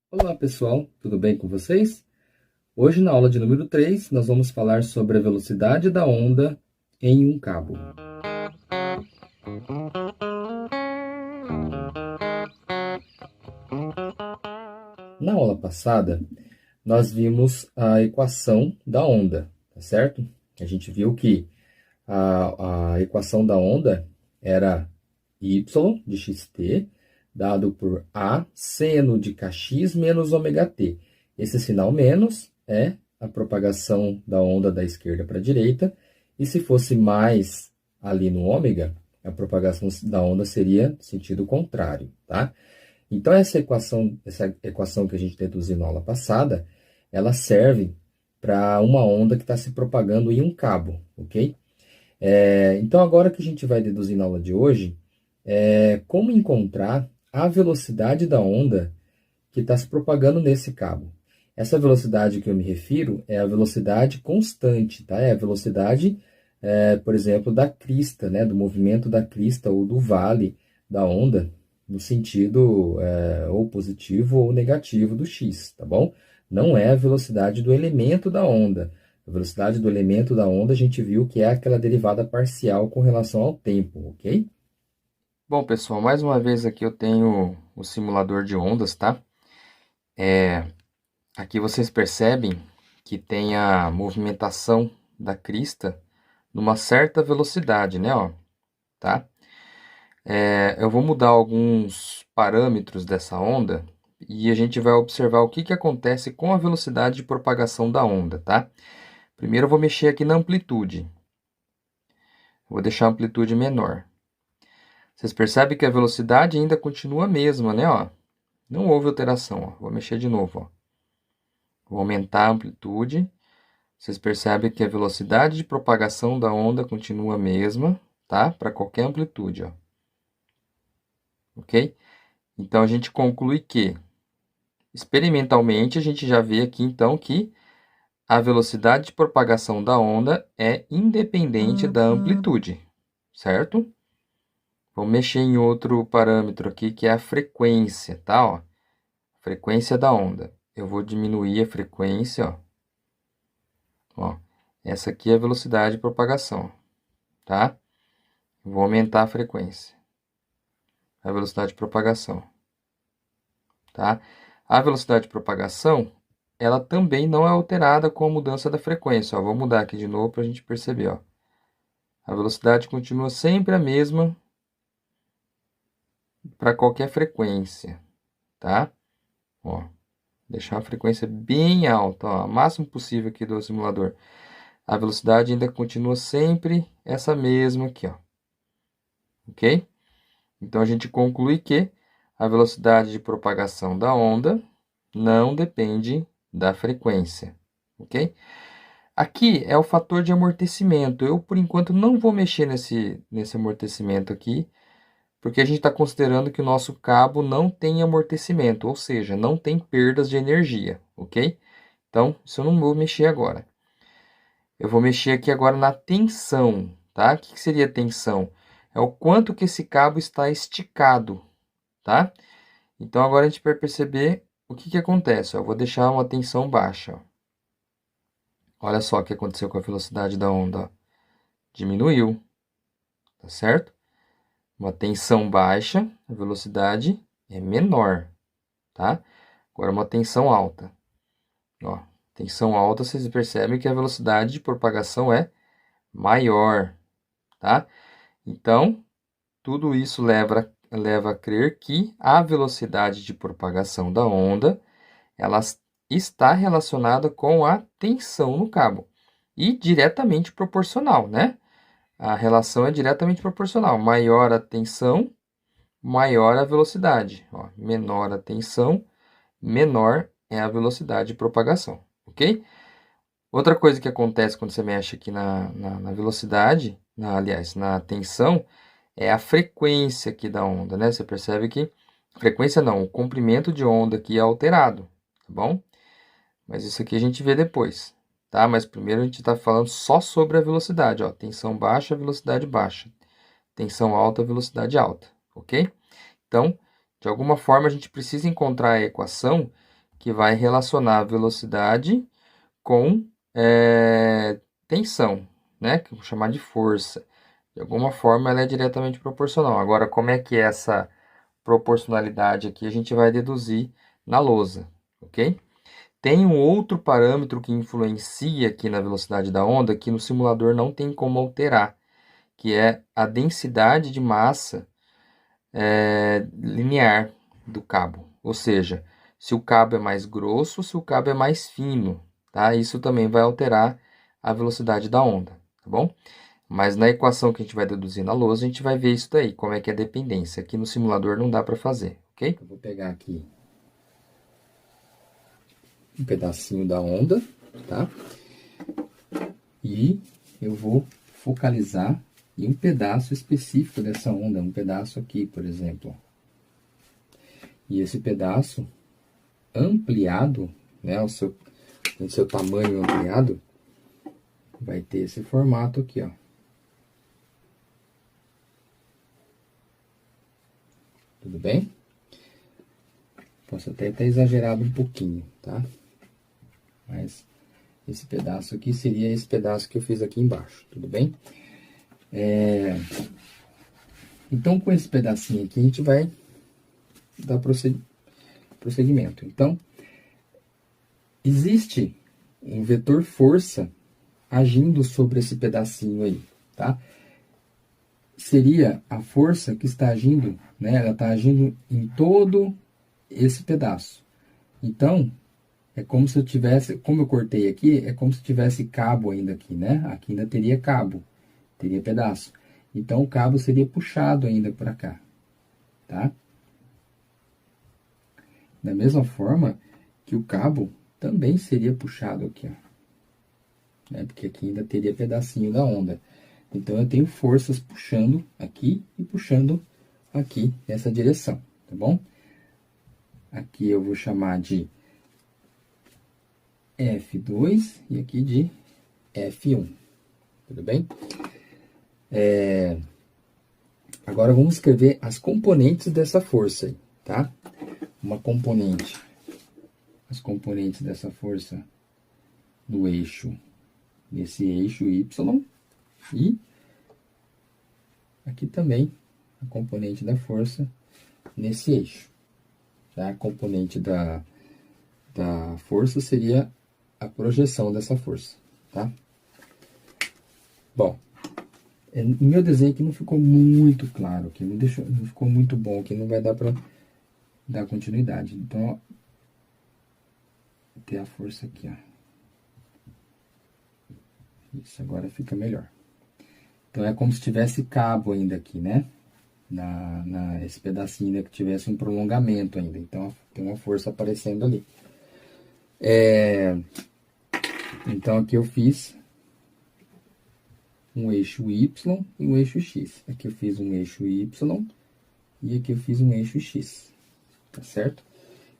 Olá pessoal, tudo bem com vocês? Hoje na aula de número 3 nós vamos falar sobre a velocidade da onda em um cabo. Na aula passada nós vimos a equação da onda, tá certo? A gente viu que a equação da onda era y de xt dado por a seno de kx menos ômega t. Esse sinal menos é a propagação da onda da esquerda para a direita, e se fosse mais ali no ômega, a propagação da onda seria sentido contrário, tá? Então essa equação que a gente deduziu na aula passada, ela serve para uma onda que está se propagando em um cabo, ok? Então agora que a gente vai deduzir na aula de hoje, como encontrar a velocidade da onda que está se propagando nesse cabo. Essa velocidade que eu me refiro é a velocidade constante, tá? É a velocidade, por exemplo, da crista, né? Do movimento da crista ou do vale da onda, no sentido ou positivo ou negativo do x, tá bom? Não é a velocidade do elemento da onda. A velocidade do elemento da onda a gente viu que é aquela derivada parcial com relação ao tempo, ok? Bom, pessoal, mais uma vez aqui eu tenho o simulador de ondas, tá? Aqui vocês percebem que tem a movimentação da crista numa certa velocidade, né? Ó, tá? Eu vou mudar alguns parâmetros dessa onda e a gente vai observar o que acontece com a velocidade de propagação da onda, tá? Primeiro eu vou mexer aqui na amplitude. Vou deixar a amplitude menor. Vocês percebem que a velocidade ainda continua a mesma, né? Ó, não houve alteração. Ó. Vou mexer de novo. Ó. Vou aumentar a amplitude. Vocês percebem que a velocidade de propagação da onda continua a mesma, tá? Para qualquer amplitude, ó. Ok? Então, a gente conclui que, experimentalmente, a gente já vê aqui, então, que a velocidade de propagação da onda é independente da amplitude, certo? Vamos mexer em outro parâmetro aqui, que é a frequência, tá? Ó, frequência da onda. Eu vou diminuir a frequência, ó. Ó, essa aqui é a velocidade de propagação, tá? Vou aumentar a frequência. A velocidade de propagação, tá? A velocidade de propagação, ela também não é alterada com a mudança da frequência, ó. Vou mudar aqui de novo para a gente perceber, ó. A velocidade continua sempre a mesma para qualquer frequência, tá? Ó, deixar a frequência bem alta, ó, o máximo possível aqui do simulador. A velocidade ainda continua sempre essa mesma aqui, ó. Ok? Então, a gente conclui que a velocidade de propagação da onda não depende da frequência, ok? Aqui é o fator de amortecimento. Eu, por enquanto, não vou mexer nesse amortecimento aqui, porque a gente está considerando que o nosso cabo não tem amortecimento, ou seja, não tem perdas de energia, ok? Então, isso eu não vou mexer agora. Eu vou mexer aqui agora na tensão, tá? O que seria tensão? É o quanto que esse cabo está esticado, tá? Então, agora a gente vai perceber o que acontece. Ó. Eu vou deixar uma tensão baixa. Ó. Olha só o que aconteceu com a velocidade da onda. Ó. Diminuiu, tá certo? Uma tensão baixa, a velocidade é menor, tá? Agora, uma tensão alta. Ó, tensão alta, vocês percebem que a velocidade de propagação é maior, tá? Então, tudo isso leva a crer que a velocidade de propagação da onda ela está relacionada com a tensão no cabo e diretamente proporcional, né? A relação é diretamente proporcional. Maior a tensão, maior a velocidade. Ó, menor a tensão, menor é a velocidade de propagação, ok? Outra coisa que acontece quando você mexe aqui na velocidade, aliás, na tensão, é a frequência aqui da onda, né? Você percebe que, frequência não, o comprimento de onda aqui é alterado, tá bom? Mas isso aqui a gente vê depois, tá? Mas primeiro a gente está falando só sobre a velocidade, ó. Tensão baixa, velocidade baixa. Tensão alta, velocidade alta, ok? Então, de alguma forma, a gente precisa encontrar a equação que vai relacionar a velocidade com tensão, né? Que eu vou chamar de força. De alguma forma, ela é diretamente proporcional. Agora, como é que é essa proporcionalidade aqui? A gente vai deduzir na lousa, ok? Tem um outro parâmetro que influencia aqui na velocidade da onda, que no simulador não tem como alterar, que é a densidade de massa linear do cabo. Ou seja, se o cabo é mais grosso, se o cabo é mais fino, tá? Isso também vai alterar a velocidade da onda, tá bom? Mas na equação que a gente vai deduzir na lousa, a gente vai ver isso daí, como é que é a dependência. Aqui no simulador não dá para fazer, ok? Eu vou pegar aqui um pedacinho da onda, tá? E eu vou focalizar em um pedaço específico dessa onda, um pedaço aqui, por exemplo. E esse pedaço ampliado, né, o seu tamanho ampliado, vai ter esse formato aqui, ó. Tudo bem? Posso até ter exagerado um pouquinho, tá? Mas esse pedaço aqui seria esse pedaço que eu fiz aqui embaixo, tudo bem? Então, com esse pedacinho aqui, a gente vai dar prosseguimento. Então, existe um vetor força agindo sobre esse pedacinho aí, tá? Seria a força que está agindo, né? Ela está agindo em todo esse pedaço. Então, é como se eu tivesse, como eu cortei aqui, é como se tivesse cabo ainda aqui, né? Aqui ainda teria cabo, teria pedaço. Então, o cabo seria puxado ainda para cá, tá? Da mesma forma que o cabo também seria puxado aqui, ó. Né? Porque aqui ainda teria pedacinho da onda. Então, eu tenho forças puxando aqui e puxando aqui nessa direção, tá bom? Aqui eu vou chamar de F2 e aqui de F1, tudo bem? Agora vamos escrever as componentes dessa força, tá? Uma componente, as componentes dessa força no eixo, nesse eixo Y, e aqui também a componente da força nesse eixo. Tá? A componente da força seria a projeção dessa força, tá? Bom, no meu desenho aqui não ficou muito claro, aqui não ficou muito bom, aqui não vai dar para dar continuidade. Então, ó, ter a força aqui, ó. Isso, agora fica melhor. Então, é como se tivesse cabo ainda aqui, né? Esse pedacinho ainda que tivesse um prolongamento ainda. Então, tem uma força aparecendo ali. Então, aqui eu fiz um eixo Y e um eixo X. Aqui eu fiz um eixo Y e aqui eu fiz um eixo X. Tá certo?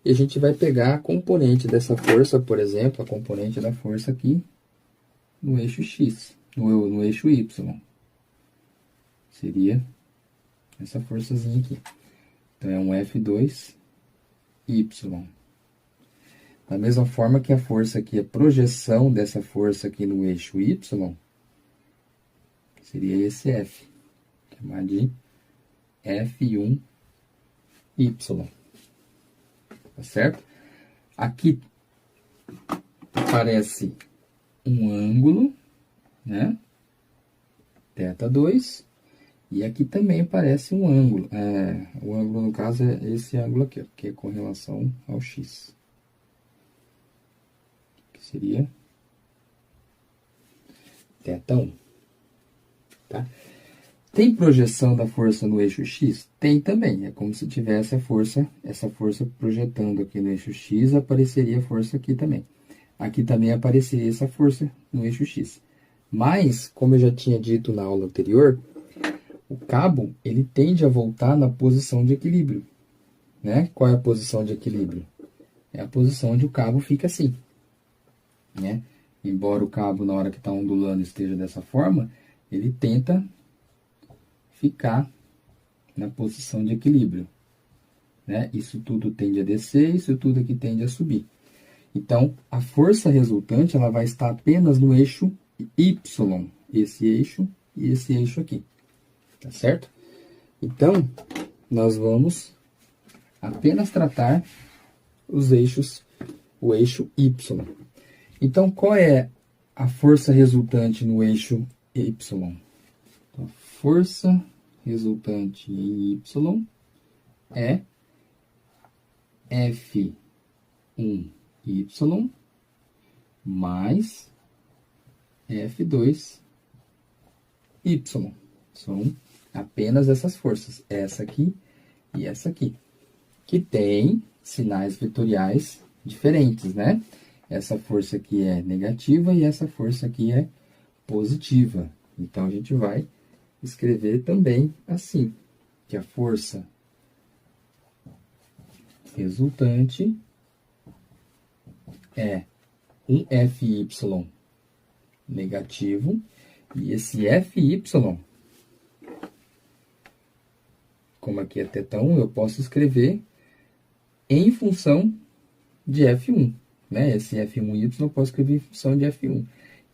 E a gente vai pegar a componente dessa força, por exemplo, a componente da força aqui no eixo X, no eixo Y. Seria essa forçazinha aqui. Então, é um F2Y. Da mesma forma que a força aqui, a projeção dessa força aqui no eixo Y, seria esse F. Chamar de F1Y. Tá certo? Aqui aparece um ângulo, né? θ2. E aqui também aparece um ângulo. O ângulo, no caso, é esse ângulo aqui, ó, que é com relação ao x. Que seria θ1. Tá? Tem projeção da força no eixo x? Tem também. É como se tivesse essa força projetando aqui no eixo x, apareceria a força aqui também. Aqui também apareceria essa força no eixo x. Mas, como eu já tinha dito na aula anterior, o cabo, ele tende a voltar na posição de equilíbrio, né? Qual é a posição de equilíbrio? É a posição onde o cabo fica assim, né? Embora o cabo, na hora que está ondulando, esteja dessa forma, ele tenta ficar na posição de equilíbrio, né? Isso tudo tende a descer, isso tudo aqui tende a subir. Então, a força resultante, ela vai estar apenas no eixo Y, esse eixo e esse eixo aqui, tá certo? Então, nós vamos apenas tratar os eixos, o eixo Y. Então, qual é a força resultante no eixo Y? A força resultante em Y é F1Y mais F2Y. São apenas essas forças, essa aqui e essa aqui, que tem sinais vetoriais diferentes, né? Essa força aqui é negativa e essa força aqui é positiva. Então, a gente vai escrever também assim, que a força resultante é um Fy negativo, e esse Fy, como aqui é θ1, eu posso escrever em função de F1, né? Esse F1y eu posso escrever em função de F1.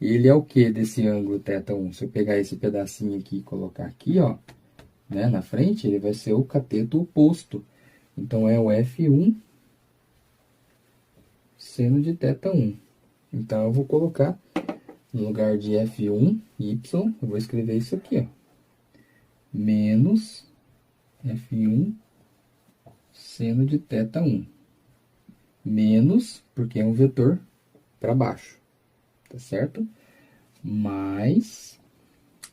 E ele é o que desse ângulo θ1? Se eu pegar esse pedacinho aqui e colocar aqui, ó, né, na frente, ele vai ser o cateto oposto. Então, é o F1 seno de θ1. Então, eu vou colocar, no lugar de F1y, eu vou escrever isso aqui, ó, menos F1 seno de θ1. Menos, porque é um vetor para baixo, tá certo? Mais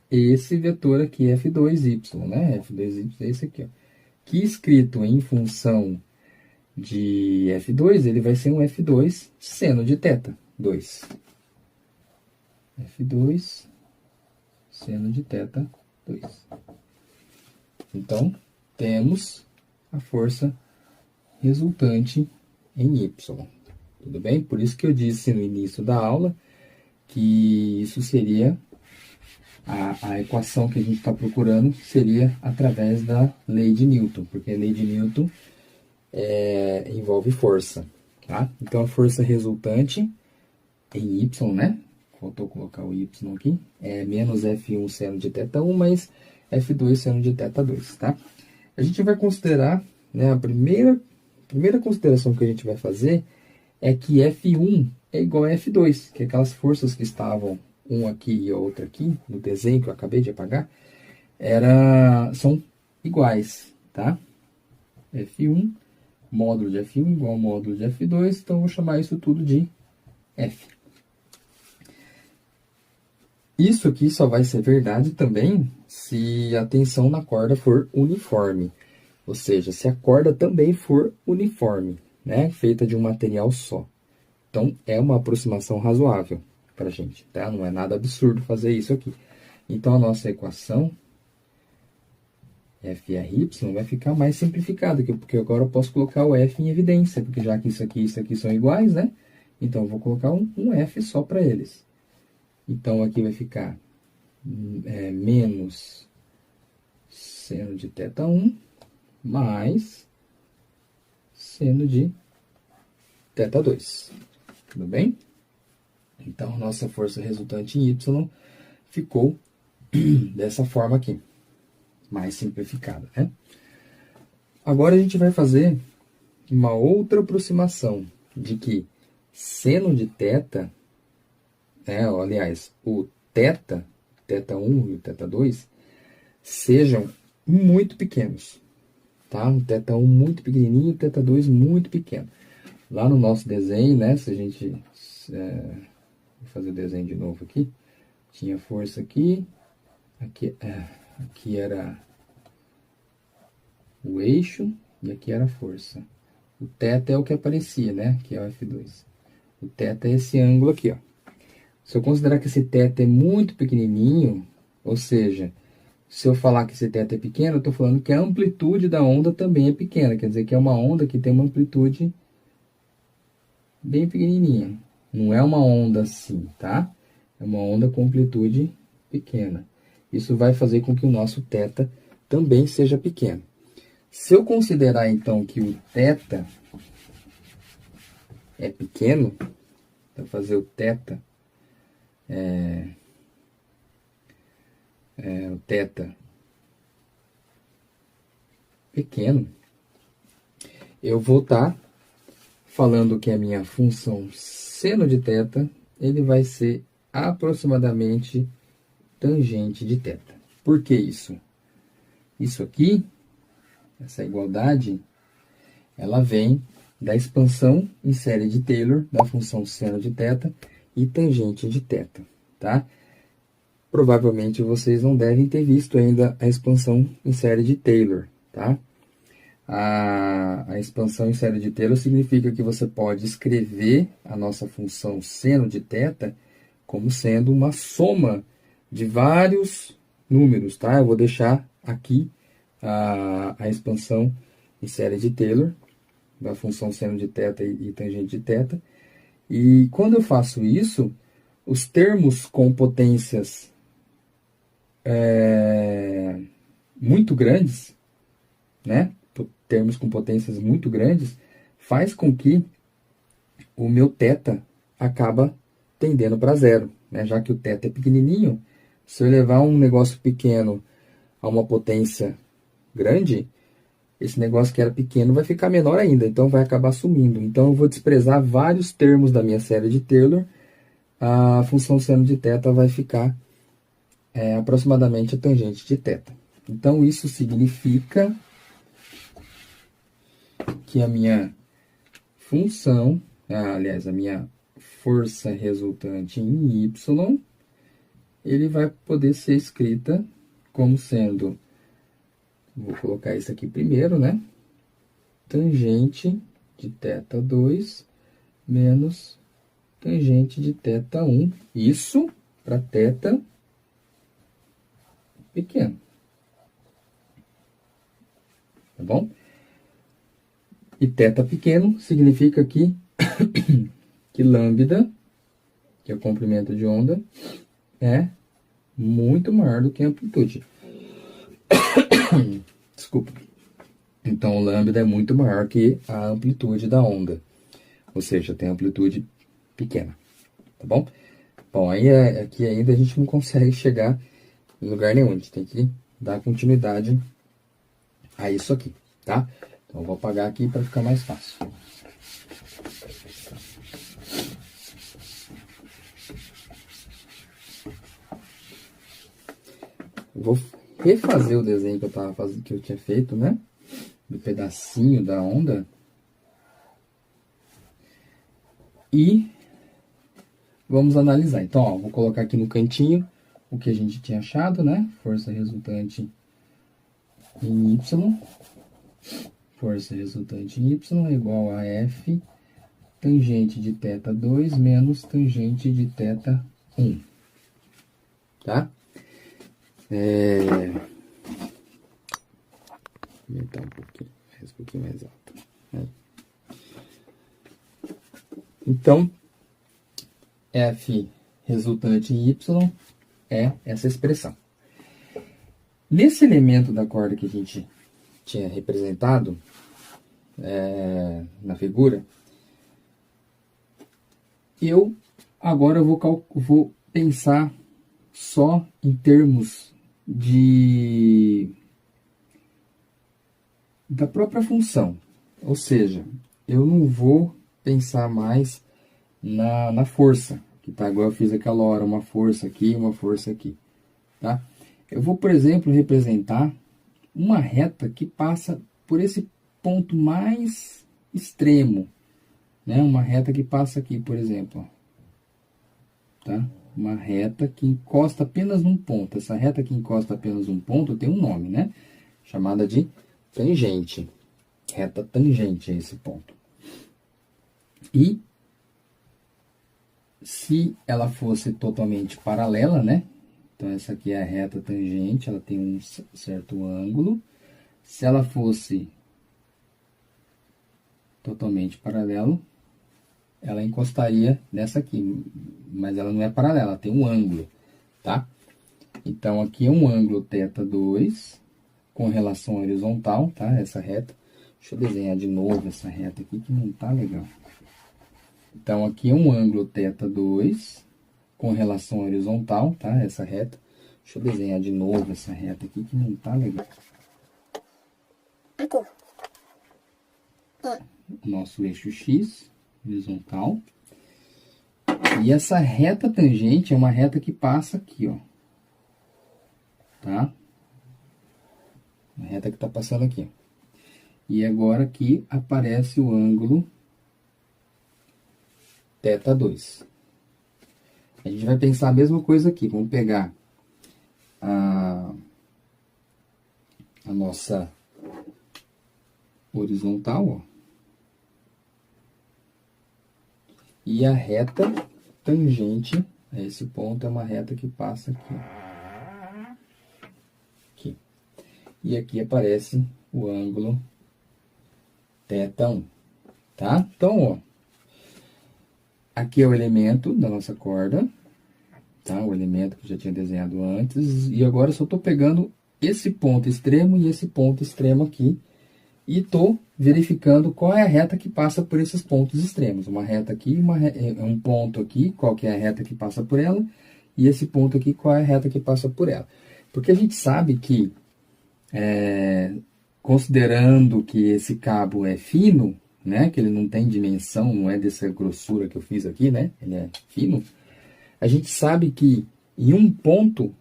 esse vetor aqui, F2y, né? F2y é esse aqui, ó. Que escrito em função de F2, ele vai ser um F2 seno de θ2. F2 seno de θ2. Então, temos a força resultante em Y. Tudo bem? Por isso que eu disse no início da aula que isso seria a equação que a gente está procurando seria através da lei de Newton, porque a lei de Newton envolve força, tá? Então, a força resultante em Y, né? Faltou colocar o Y aqui, é menos F1 seno de θ1 mais F2 seno de θ2, tá? A gente vai considerar, né, a primeira consideração que a gente vai fazer é que F1 é igual a F2, que é aquelas forças que estavam um aqui e outra aqui, no desenho que eu acabei de apagar, são iguais, tá? F1, módulo de F1 igual ao módulo de F2, então eu vou chamar isso tudo de F. Isso aqui só vai ser verdade também se a tensão na corda for uniforme. Ou seja, se a corda também for uniforme, né? Feita de um material só. Então, é uma aproximação razoável para a gente, tá? Não é nada absurdo fazer isso aqui. Então, a nossa equação FRY vai ficar mais simplificada, porque agora eu posso colocar o F em evidência, porque já que isso aqui e isso aqui são iguais, né? Então, eu vou colocar um F só para eles. Então, aqui vai ficar menos seno de θ1 mais seno de θ2. Tudo bem? Então, nossa força resultante em Y ficou dessa forma aqui, mais simplificada, né? Agora, a gente vai fazer uma outra aproximação de que seno de θ, aliás, o θ1 e o θ2, sejam muito pequenos, tá? Um θ1 muito pequenininho e o θ2 muito pequeno. Lá no nosso desenho, né, se a gente... vou fazer o desenho de novo aqui. Tinha força aqui. Aqui era o eixo e aqui era a força. O θ é o que aparecia, né, que é o F2. O θ é esse ângulo aqui, ó. Se eu considerar que esse θ é muito pequenininho, ou seja, se eu falar que esse θ é pequeno, eu estou falando que a amplitude da onda também é pequena. Quer dizer que é uma onda que tem uma amplitude bem pequenininha. Não é uma onda assim, tá? É uma onda com amplitude pequena. Isso vai fazer com que o nosso θ também seja pequeno. Se eu considerar, então, que o θ é pequeno, para fazer o θ, o θ pequeno, eu vou estar falando que a minha função seno de θ, ele vai ser aproximadamente tangente de θ. Por que isso? Isso aqui, essa igualdade, ela vem da expansão em série de Taylor da função seno de θ e tangente de θ, tá? Provavelmente vocês não devem ter visto ainda a expansão em série de Taylor, tá? A expansão em série de Taylor significa que você pode escrever a nossa função seno de θ como sendo uma soma de vários números, tá? Eu vou deixar aqui a expansão em série de Taylor da função seno de θ e tangente de θ. E quando eu faço isso, os termos com potências muito grandes, né? Termos com potências muito grandes, faz com que o meu θ acaba tendendo para zero, né? Já que o θ é pequenininho, se eu levar um negócio pequeno a uma potência grande, esse negócio que era pequeno vai ficar menor ainda, então vai acabar sumindo. Então eu vou desprezar vários termos da minha série de Taylor, a função seno de θ vai ficar aproximadamente a tangente de θ. Então isso significa que a minha função, aliás, a minha força resultante em y, ele vai poder ser escrita como sendo, vou colocar isso aqui primeiro, né? Tangente de θ2 menos tangente de θ1. Isso para θ pequeno. Tá bom? E θ pequeno significa que lambda, que é o comprimento de onda, é muito maior do que a amplitude. Desculpa. Então, o lambda é muito maior que a amplitude da onda. Ou seja, tem amplitude pequena. Tá bom? Bom, aí aqui ainda a gente não consegue chegar em lugar nenhum. A gente tem que dar continuidade a isso aqui, tá? Então, eu vou apagar aqui para ficar mais fácil. Vou refazer o desenho que eu tava fazendo, que eu tinha feito, né? Do pedacinho da onda. E vamos analisar. Então, ó, vou colocar aqui no cantinho o que a gente tinha achado, né? Força resultante em Y. Força resultante em Y é igual a F tangente de θ2 menos tangente de θ1. Tá? Aumentar um pouquinho mais alto. Né? Então, F resultante em Y é essa expressão. Nesse elemento da corda que a gente tinha representado na figura, eu agora vou pensar só em termos da própria função. Ou seja, eu não vou pensar mais na força, que tá igual eu fiz aquela hora, uma força aqui, uma força aqui, tá? Eu vou, por exemplo, representar uma reta que passa por esse ponto mais extremo, né? Uma reta que passa aqui, por exemplo, tá? Uma reta que encosta apenas num ponto. Essa reta que encosta apenas num ponto tem um nome, né? Chamada de tangente. Reta tangente a esse ponto. E se ela fosse totalmente paralela, né? Então, essa aqui é a reta tangente, ela tem um certo ângulo. Se ela fosse totalmente paralelo, ela encostaria nessa aqui, mas ela não é paralela, ela tem um ângulo, tá? Então, aqui é um ângulo θ2 com relação à horizontal, tá? Essa reta. Deixa eu desenhar de novo essa reta aqui que não tá legal. Então, aqui é um ângulo θ2 com relação à horizontal, tá? Essa reta. Deixa eu desenhar de novo essa reta aqui que não tá legal. Nosso eixo X, horizontal. E essa reta tangente é uma reta que passa aqui, ó. Tá? Uma reta que tá passando aqui. E agora aqui aparece o ângulo θ2. A gente vai pensar a mesma coisa aqui. Vamos pegar a nossa horizontal, ó. E a reta tangente a esse ponto é uma reta que passa aqui. Aqui. E aqui aparece o ângulo θ1. Tá? Então, ó. Aqui é o elemento da nossa corda, tá? O elemento que eu já tinha desenhado antes. E agora eu só estou pegando esse ponto extremo e esse ponto extremo aqui. E estou verificando qual é a reta que passa por esses pontos extremos. Uma reta aqui, um ponto aqui, qual que é a reta que passa por ela. E esse ponto aqui, qual é a reta que passa por ela. Porque a gente sabe que, considerando que esse cabo é fino, né, que ele não tem dimensão, não é dessa grossura que eu fiz aqui, né, ele é fino, a gente sabe que em um ponto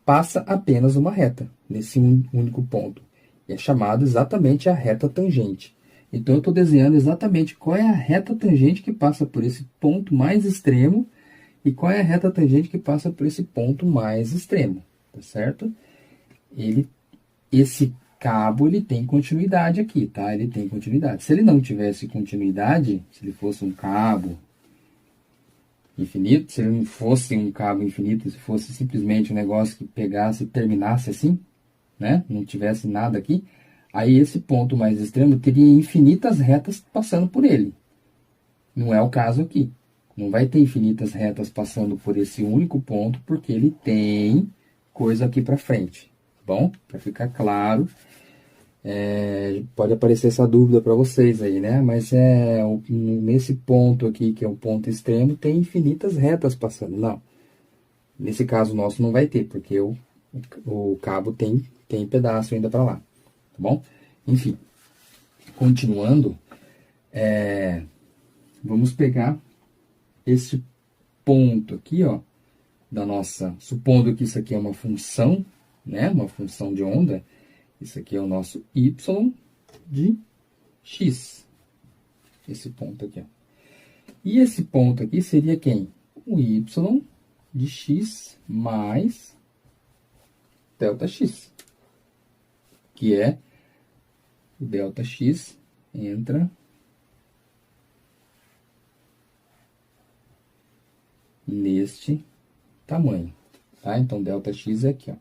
passa apenas uma reta, nesse único ponto. E é chamado exatamente a reta tangente. Então eu estou desenhando exatamente qual é a reta tangente que passa por esse ponto mais extremo e qual é a reta tangente que passa por esse ponto mais extremo, tá certo? Esse cabo, ele tem continuidade aqui, tá? Ele tem continuidade. Se ele não tivesse continuidade, se ele fosse um cabo infinito, se ele não fosse um cabo infinito, se fosse simplesmente um negócio que pegasse e terminasse assim, né? Não tivesse nada aqui, aí esse ponto mais extremo teria infinitas retas passando por ele. Não é o caso aqui. Não vai ter infinitas retas passando por esse único ponto, porque ele tem coisa aqui para frente. Bom, para ficar claro, pode aparecer essa dúvida para vocês aí, né? Mas nesse ponto aqui, que é o ponto extremo, tem infinitas retas passando. Não. Nesse caso nosso não vai ter, porque o cabo tem pedaço ainda para lá. Tá bom? Enfim, continuando, vamos pegar esse ponto aqui, ó, da nossa, supondo que isso aqui é uma função, né, uma função de onda, isso aqui é o nosso y de x, esse ponto aqui, ó. E esse ponto aqui seria quem? O y de x mais ΔX, que é o ΔX entra neste tamanho, tá? Então, ΔX é aqui, ó.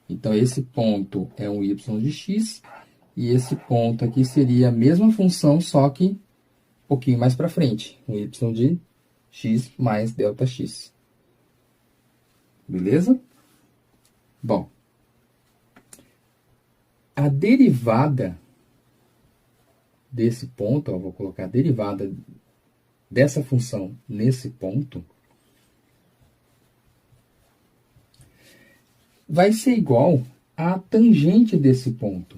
Então, esse ponto é um y de x, e esse ponto aqui seria a mesma função, só que um pouquinho mais para frente, um y de x mais ΔX. Beleza? Bom, a derivada desse ponto, ó, vou colocar a derivada dessa função nesse ponto, vai ser igual à tangente desse ponto.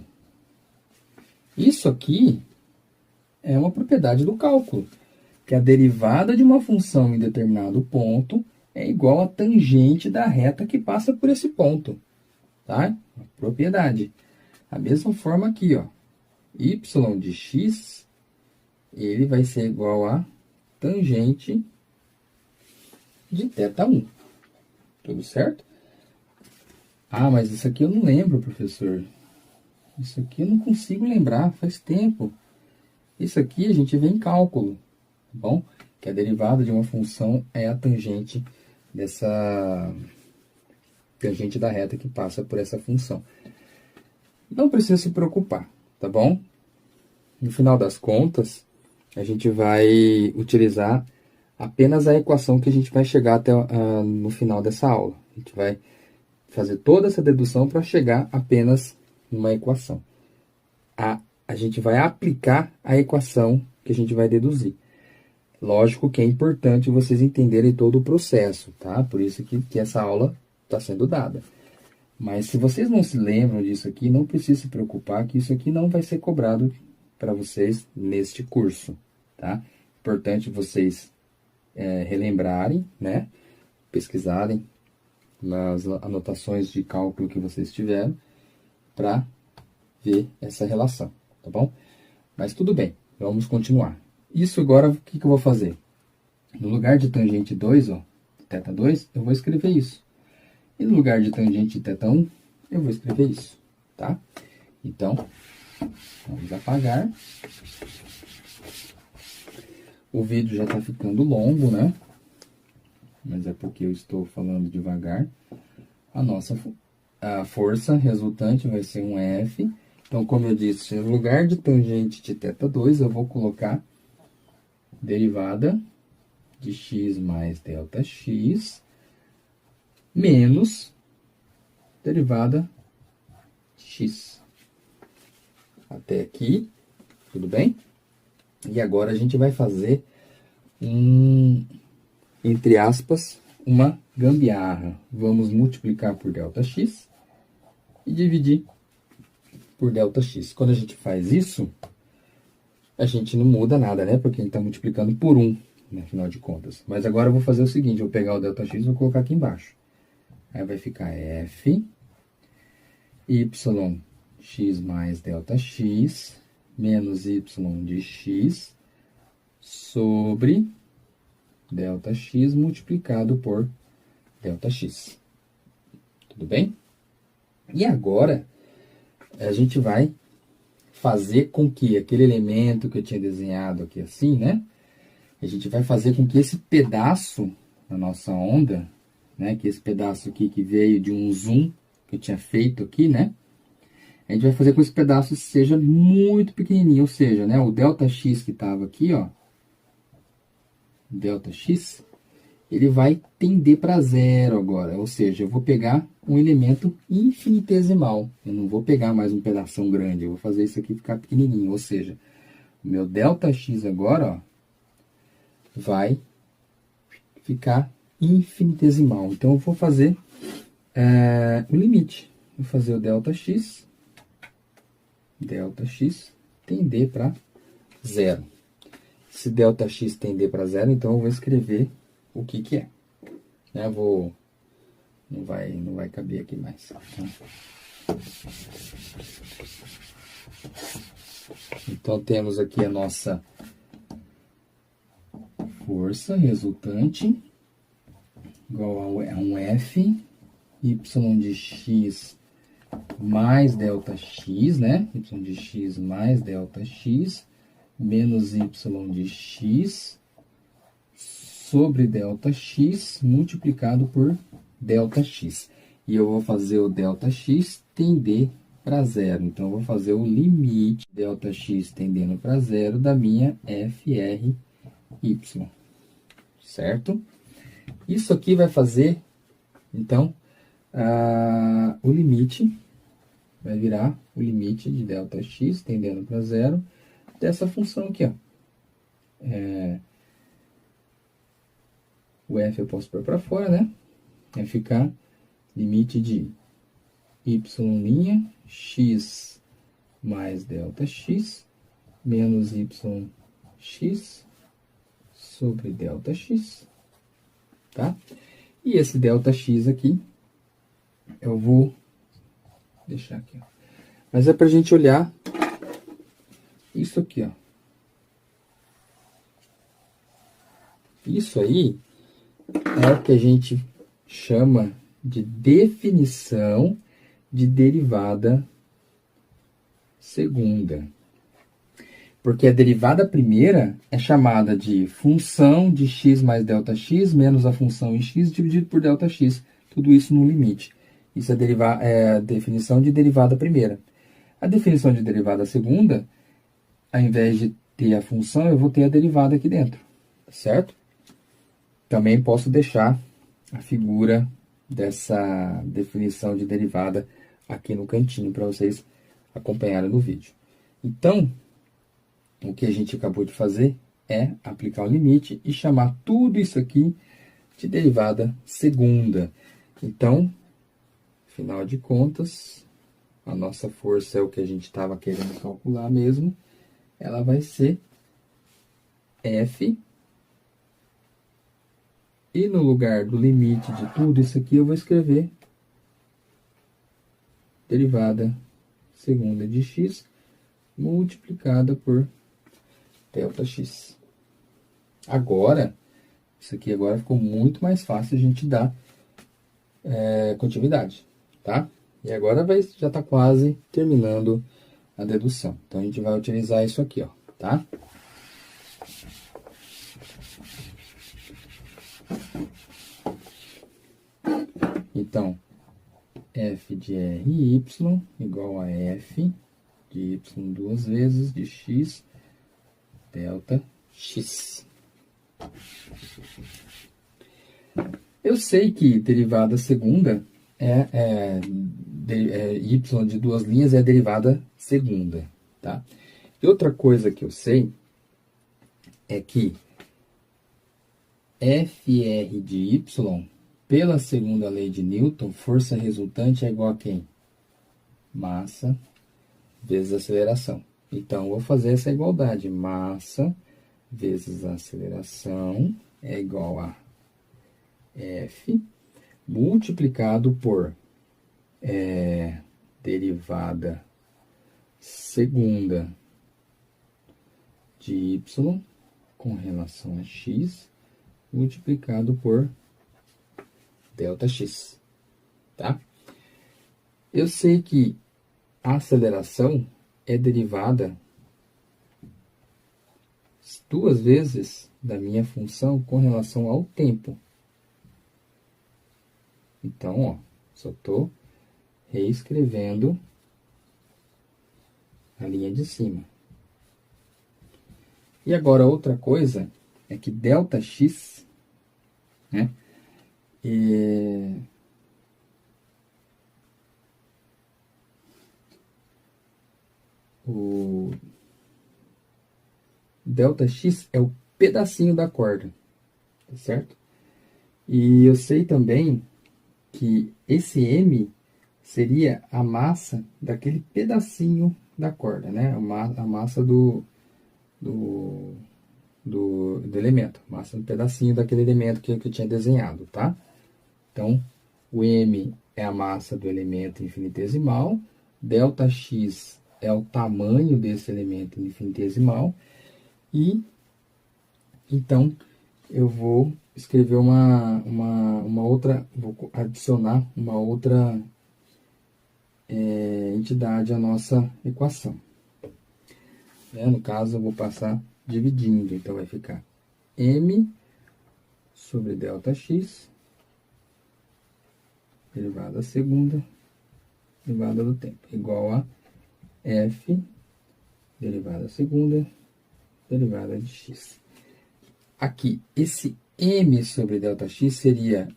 Isso aqui é uma propriedade do cálculo, que a derivada de uma função em determinado ponto é igual à tangente da reta que passa por esse ponto, tá? Uma propriedade. A mesma forma aqui, ó, y de x, ele vai ser igual a tangente de θ1. Tudo certo? Ah, mas isso aqui eu não lembro, professor. Isso aqui eu não consigo lembrar, faz tempo. Isso aqui a gente vê em cálculo, tá bom? Que a derivada de uma função é a tangente tangente da reta que passa por essa função. Não precisa se preocupar, tá bom? No final das contas, a gente vai utilizar apenas a equação que a gente vai chegar até no final dessa aula. A gente vai fazer toda essa dedução para chegar apenas numa equação. A gente vai aplicar a equação que a gente vai deduzir. Lógico que é importante vocês entenderem todo o processo, tá? Por isso que essa aula está sendo dada. Mas se vocês não se lembram disso aqui, não precisa se preocupar que isso aqui não vai ser cobrado para vocês neste curso, tá? Importante vocês relembrarem, né? Pesquisarem nas anotações de cálculo que vocês tiveram para ver essa relação, tá bom? Mas tudo bem, vamos continuar. Isso agora, o que eu vou fazer? No lugar de tangente 2, ó, θ2, eu vou escrever isso. E no lugar de tangente θ1, eu vou escrever isso, tá? Então, vamos apagar. O vídeo já está ficando longo, né? Mas é porque eu estou falando devagar. A força resultante vai ser um F. Então, como eu disse, no lugar de tangente de θ2, eu vou colocar derivada de x mais ΔX menos derivada de x. Até aqui, tudo bem? E agora a gente vai fazer entre aspas, uma gambiarra. Vamos multiplicar por ΔX e dividir por ΔX. Quando a gente faz isso, a gente não muda nada, né? Porque a gente está multiplicando por 1, né? Afinal de contas. Mas agora eu vou fazer o seguinte, eu vou pegar o ΔX e vou colocar aqui embaixo. Aí vai ficar F, YX mais ΔX, menos Y de X, sobre ΔX multiplicado por ΔX. Tudo bem? E agora, a gente vai fazer com que aquele elemento que eu tinha desenhado aqui assim, né? A gente vai fazer com que esse pedaço da nossa onda, né? Que esse pedaço aqui que veio de um zoom que eu tinha feito aqui, né? A gente vai fazer com que esse pedaço seja muito pequenininho, ou seja, né? O ΔX que estava aqui, ó, ΔX, ele vai tender para zero agora, ou seja, eu vou pegar um elemento infinitesimal, eu não vou pegar mais um pedação grande, eu vou fazer isso aqui ficar pequenininho, ou seja, o meu ΔX agora, ó, vai ficar infinitesimal, então eu vou fazer o limite, vou fazer o ΔX tender para zero. Se ΔX tender para zero, então eu vou escrever o que é. Né? Não vai caber aqui mais. Tá? Então, temos aqui a nossa força resultante, igual a um F, Y de X mais ΔX, né? Y de X mais ΔX, menos Y de X sobre ΔX multiplicado por ΔX. E eu vou fazer o ΔX tender para zero. Então, eu vou fazer o limite ΔX tendendo para zero da minha FRY. Certo? Isso aqui vai fazer, então, o limite vai virar o limite de ΔX tendendo para zero dessa função aqui, ó. O F eu posso pôr para fora, né? Vai ficar limite de y' x mais ΔX menos yx sobre ΔX, tá? E esse ΔX aqui, eu vou deixar aqui, ó. Mas é para a gente olhar isso aqui, ó. Isso aí é o que a gente chama de definição de derivada segunda. Porque a derivada primeira é chamada de função de x mais ΔX menos a função em x dividido por ΔX. Tudo isso no limite. Isso é a definição de derivada primeira. A definição de derivada segunda, ao invés de ter a função, eu vou ter a derivada aqui dentro. Certo? Também posso deixar a figura dessa definição de derivada aqui no cantinho para vocês acompanharem no vídeo. Então, o que a gente acabou de fazer é aplicar o limite e chamar tudo isso aqui de derivada segunda. Então, afinal de contas, a nossa força é o que a gente estava querendo calcular mesmo. Ela vai ser F. E no lugar do limite de tudo isso aqui, eu vou escrever derivada segunda de x multiplicada por ΔX. Agora, isso aqui agora ficou muito mais fácil a gente dar continuidade, tá? E agora já está quase terminando a dedução. Então, a gente vai utilizar isso aqui, ó, tá? Então, f de RY igual a f de y duas vezes de x ΔX. Eu sei que derivada segunda y de duas linhas é a derivada segunda, tá? E outra coisa que eu sei é que FR de y, pela segunda lei de Newton, força resultante é igual a quem? Massa vezes aceleração. Então, eu vou fazer essa igualdade. Massa vezes aceleração é igual a F multiplicado por derivada segunda de y com relação a x multiplicado por ΔX, tá? Eu sei que a aceleração é derivada duas vezes da minha função com relação ao tempo. Então, ó, só estou reescrevendo a linha de cima. E agora, outra coisa é que ΔX, né, o ΔX é o pedacinho da corda, tá certo? E eu sei também que esse M seria a massa daquele pedacinho da corda, né? A massa do elemento, massa do pedacinho daquele elemento que eu tinha desenhado, tá? Então, o M é a massa do elemento infinitesimal, ΔX é o tamanho desse elemento infinitesimal, e então eu vou escrever uma outra, vou adicionar uma outra entidade à nossa equação. No caso, eu vou passar dividindo, então vai ficar M sobre ΔX, derivada segunda, derivada do tempo, igual a F, derivada segunda, derivada de x. Aqui, esse M sobre ΔX seria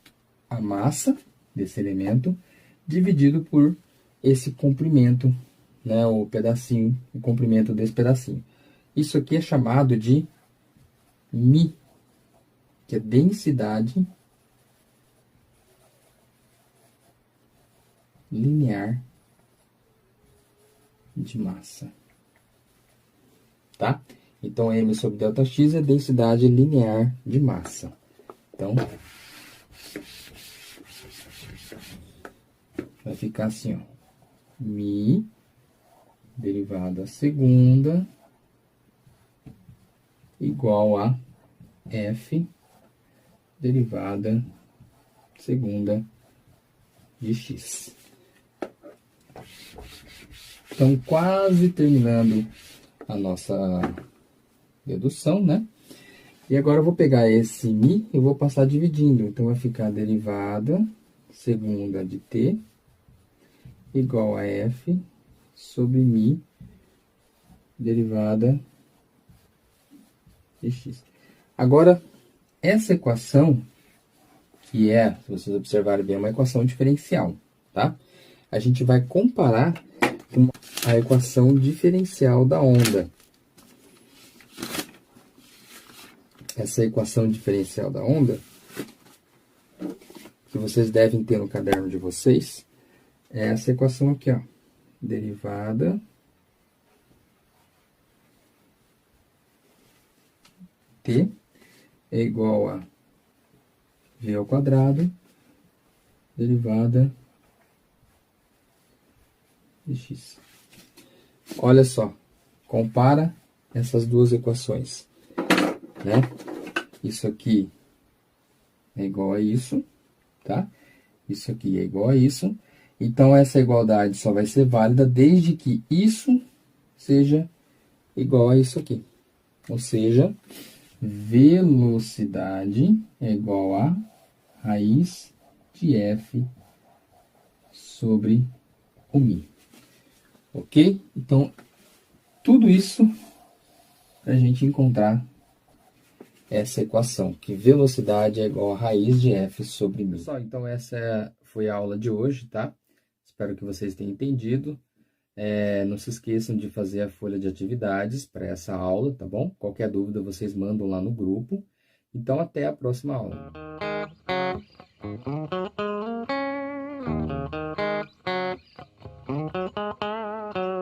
a massa desse elemento, dividido por esse comprimento, né, o pedacinho, o comprimento desse pedacinho. Isso aqui é chamado de μ, que é densidade linear de massa, tá? Então, M sobre ΔX é densidade linear de massa. Então, vai ficar assim, ó. μ, derivada segunda, igual a F, derivada segunda de x. Então, quase terminando a nossa dedução, né? E agora eu vou pegar esse μ e vou passar dividindo. Então, vai ficar derivada segunda de t igual a f sobre μ derivada de x. Agora, essa equação que é, se vocês observarem bem, uma equação diferencial, tá? A gente vai comparar com a equação diferencial da onda. Essa equação diferencial da onda, que vocês devem ter no caderno de vocês, é essa equação aqui, ó. Derivada t é igual a v ao quadrado, derivada de x. Olha só, compara essas duas equações, né? Isso aqui é igual a isso, tá? Isso aqui é igual a isso. Então, essa igualdade só vai ser válida desde que isso seja igual a isso aqui. Ou seja, velocidade é igual a raiz de f sobre o μ. Ok? Então, tudo isso para a gente encontrar essa equação, que velocidade é igual a raiz de f sobre μ. Pessoal, então essa foi a aula de hoje, tá? Espero que vocês tenham entendido. Não se esqueçam de fazer a folha de atividades para essa aula, tá bom? Qualquer dúvida vocês mandam lá no grupo. Então, até a próxima aula.